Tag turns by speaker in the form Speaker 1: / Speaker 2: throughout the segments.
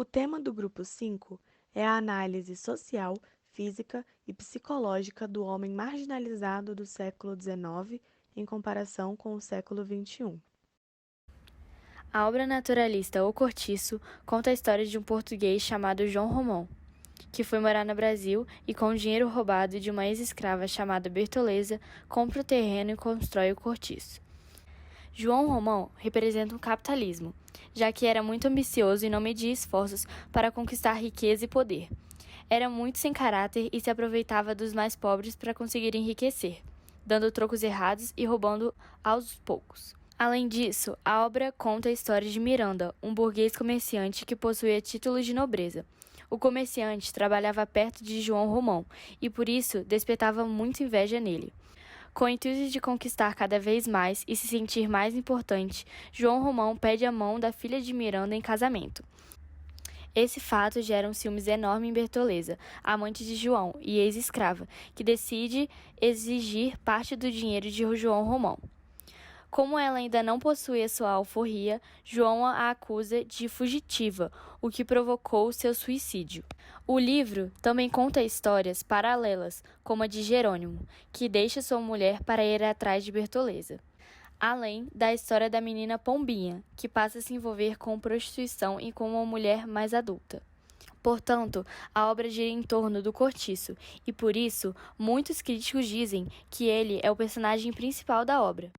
Speaker 1: O tema do grupo 5 é a análise social, física e psicológica do homem marginalizado do século XIX em comparação com o século XXI.
Speaker 2: A obra naturalista O Cortiço conta a história de um português chamado João Romão, que foi morar no Brasil e, com o dinheiro roubado de uma ex-escrava chamada Bertoleza, compra o terreno e constrói o cortiço. João Romão representa um capitalismo, já que era muito ambicioso e não media esforços para conquistar riqueza e poder. Era muito sem caráter e se aproveitava dos mais pobres para conseguir enriquecer, dando trocos errados e roubando aos poucos. Além disso, a obra conta a história de Miranda, um burguês comerciante que possuía títulos de nobreza. O comerciante trabalhava perto de João Romão e, por isso, despertava muita inveja nele. Com o intuito de conquistar cada vez mais e se sentir mais importante, João Romão pede a mão da filha de Miranda em casamento. Esse fato gera um ciúmes enorme em Bertoleza, amante de João e ex-escrava, que decide exigir parte do dinheiro de João Romão. Como ela ainda não possuía sua alforria, João a acusa de fugitiva, o que provocou seu suicídio. O livro também conta histórias paralelas, como a de Jerônimo, que deixa sua mulher para ir atrás de Bertoleza. Além da história da menina Pombinha, que passa a se envolver com prostituição e com uma mulher mais adulta. Portanto, a obra gira em torno do cortiço, e por isso, muitos críticos dizem que ele é o personagem principal da obra.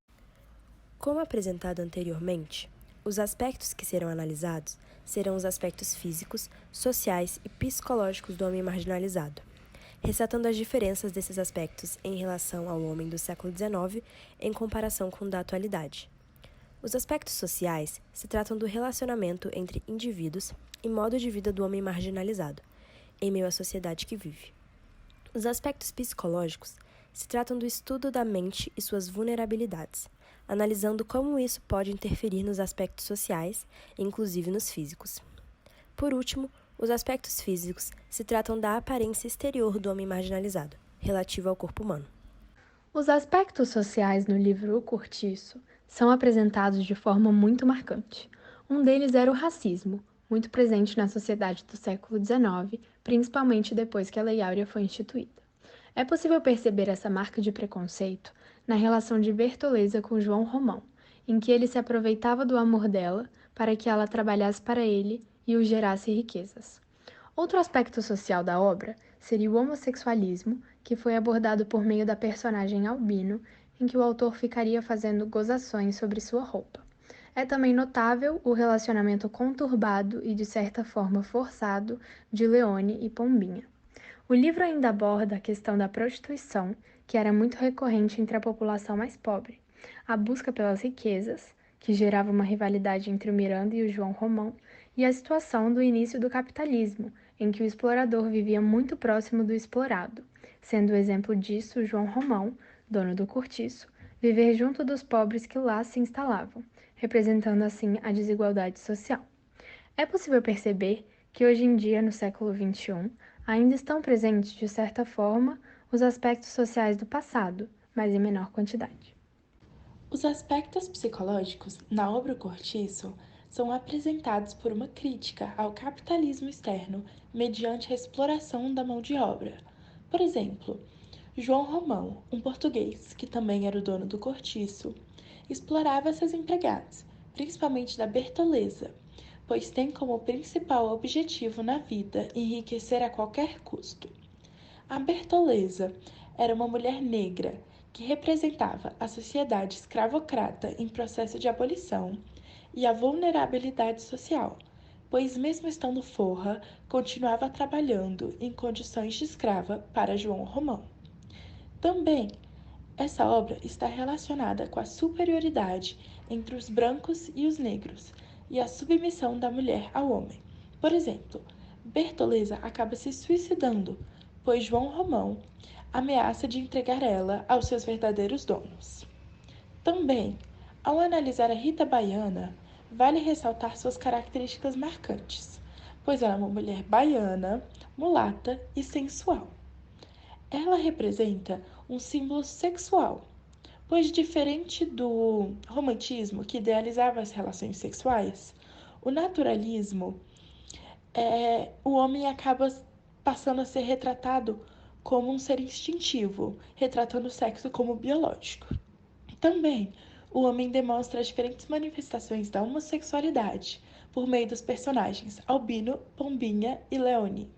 Speaker 3: Como apresentado anteriormente, os aspectos que serão analisados serão os aspectos físicos, sociais e psicológicos do homem marginalizado, ressaltando as diferenças desses aspectos em relação ao homem do século XIX em comparação com o da atualidade. Os aspectos sociais se tratam do relacionamento entre indivíduos e modo de vida do homem marginalizado, em meio à sociedade que vive. Os aspectos psicológicos se tratam do estudo da mente e suas vulnerabilidades, analisando como isso pode interferir nos aspectos sociais, inclusive nos físicos. Por último, os aspectos físicos se tratam da aparência exterior do homem marginalizado, relativa ao corpo humano.
Speaker 4: Os aspectos sociais no livro O Cortiço são apresentados de forma muito marcante. Um deles era o racismo, muito presente na sociedade do século XIX, principalmente depois que a Lei Áurea foi instituída. É possível perceber essa marca de preconceito na relação de Bertoleza com João Romão, em que ele se aproveitava do amor dela para que ela trabalhasse para ele e o gerasse riquezas. Outro aspecto social da obra seria o homossexualismo, que foi abordado por meio da personagem Albino, em que o autor ficaria fazendo gozações sobre sua roupa. É também notável o relacionamento conturbado e, de certa forma, forçado de Leone e Pombinha. O livro ainda aborda a questão da prostituição, que era muito recorrente entre a população mais pobre, a busca pelas riquezas, que gerava uma rivalidade entre o Miranda e o João Romão, e a situação do início do capitalismo, em que o explorador vivia muito próximo do explorado, sendo o exemplo disso João Romão, dono do cortiço, viver junto dos pobres que lá se instalavam, representando assim a desigualdade social. É possível perceber que hoje em dia, no século XXI, ainda estão presentes, de certa forma, os aspectos sociais do passado, mas em menor quantidade.
Speaker 5: Os aspectos psicológicos na obra O Cortiço são apresentados por uma crítica ao capitalismo externo mediante a exploração da mão de obra. Por exemplo, João Romão, um português que também era o dono do cortiço, explorava seus empregados, principalmente da Bertoleza, pois tem como principal objetivo na vida enriquecer a qualquer custo. A Bertoleza era uma mulher negra que representava a sociedade escravocrata em processo de abolição e a vulnerabilidade social, pois, mesmo estando forra, continuava trabalhando em condições de escrava para João Romão. Também, essa obra está relacionada com a superioridade entre os brancos e os negros e a submissão da mulher ao homem. Por exemplo, Bertoleza acaba se suicidando, pois João Romão ameaça de entregar ela aos seus verdadeiros donos. Também, ao analisar a Rita Baiana, vale ressaltar suas características marcantes, pois ela é uma mulher baiana, mulata e sensual. Ela representa um símbolo sexual, pois, diferente do romantismo que idealizava as relações sexuais, o naturalismo o homem acaba passando a ser retratado como um ser instintivo, retratando o sexo como biológico. Também, o homem demonstra as diferentes manifestações da homossexualidade por meio dos personagens Albino, Pombinha e Leone.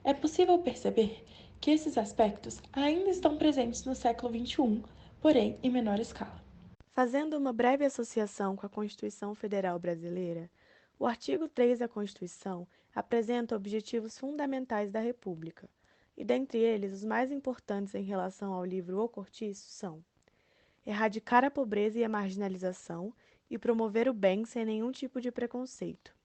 Speaker 5: É possível perceber que esses aspectos ainda estão presentes no século XXI, porém em menor escala.
Speaker 1: Fazendo uma breve associação com a Constituição Federal Brasileira, o artigo 3 da Constituição apresenta objetivos fundamentais da República, e dentre eles os mais importantes em relação ao livro O Cortiço são: erradicar a pobreza e a marginalização e promover o bem sem nenhum tipo de preconceito.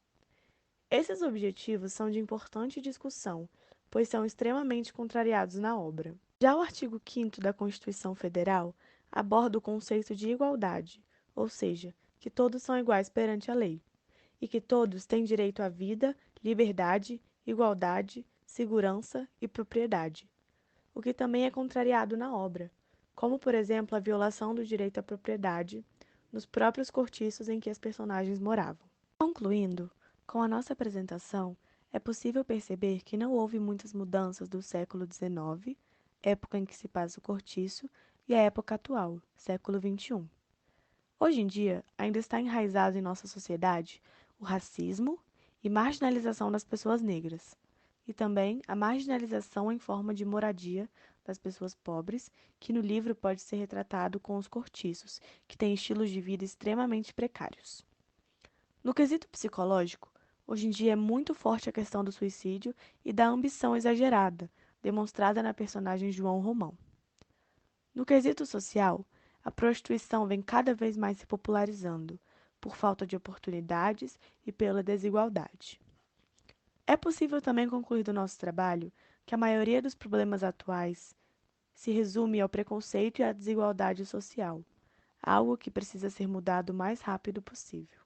Speaker 1: Esses objetivos são de importante discussão, pois são extremamente contrariados na obra. Já o artigo 5º da Constituição Federal aborda o conceito de igualdade, ou seja, que todos são iguais perante a lei, e que todos têm direito à vida, liberdade, igualdade, segurança e propriedade, o que também é contrariado na obra, como, por exemplo, a violação do direito à propriedade nos próprios cortiços em que as personagens moravam. Concluindo, com a nossa apresentação, é possível perceber que não houve muitas mudanças do século XIX, época em que se passa o cortiço, e a época atual, século XXI. Hoje em dia, ainda está enraizado em nossa sociedade o racismo e marginalização das pessoas negras, e também a marginalização em forma de moradia das pessoas pobres, que no livro pode ser retratado com os cortiços, que têm estilos de vida extremamente precários. No quesito psicológico, hoje em dia é muito forte a questão do suicídio e da ambição exagerada, demonstrada na personagem João Romão. No quesito social, a prostituição vem cada vez mais se popularizando, por falta de oportunidades e pela desigualdade. É possível também concluir do nosso trabalho que a maioria dos problemas atuais se resume ao preconceito e à desigualdade social, algo que precisa ser mudado o mais rápido possível.